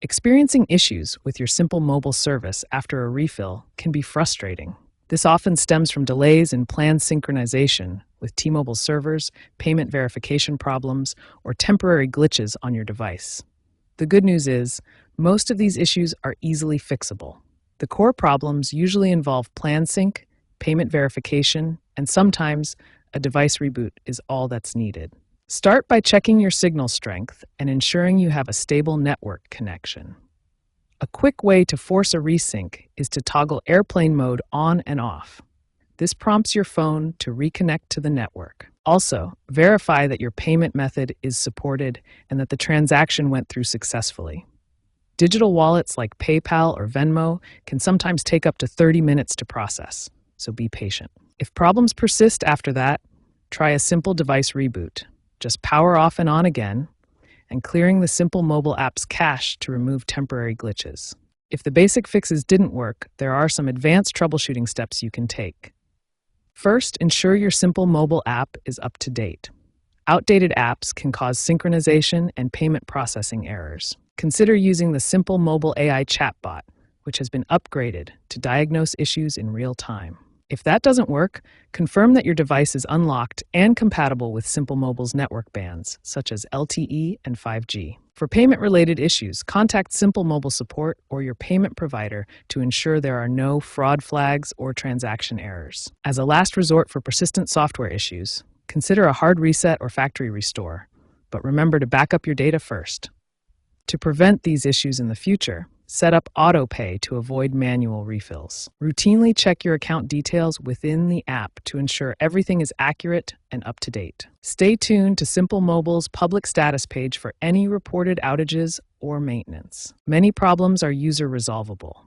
Experiencing issues with your Simple Mobile service after a refill can be frustrating. This often stems from delays in plan synchronization with T-Mobile servers, payment verification problems, or temporary glitches on your device. The good news is, most of these issues are easily fixable. The core problems usually involve plan sync, payment verification, and sometimes a device reboot is all that's needed. Start by checking your signal strength and ensuring you have a stable network connection. A quick way to force a resync is to toggle airplane mode on and off. This prompts your phone to reconnect to the network. Also, verify that your payment method is supported and that the transaction went through successfully. Digital wallets like PayPal or Venmo can sometimes take up to 30 minutes to process, so be patient. If problems persist after that, try a simple device reboot. Just power off and on again, and clearing the Simple Mobile app's cache to remove temporary glitches. If the basic fixes didn't work, there are some advanced troubleshooting steps you can take. First, ensure your Simple Mobile app is up to date. Outdated apps can cause synchronization and payment processing errors. Consider using the Simple Mobile AI chatbot, which has been upgraded to diagnose issues in real time. If that doesn't work, confirm that your device is unlocked and compatible with Simple Mobile's network bands, such as LTE and 5G. For payment-related issues, contact Simple Mobile support or your payment provider to ensure there are no fraud flags or transaction errors. As a last resort for persistent software issues, consider a hard reset or factory restore, but remember to back up your data first. To prevent these issues in the future, set up autopay to avoid manual refills. Routinely check your account details within the app to ensure everything is accurate and up to date. Stay tuned to Simple Mobile's public status page for any reported outages or maintenance. Many problems are user resolvable.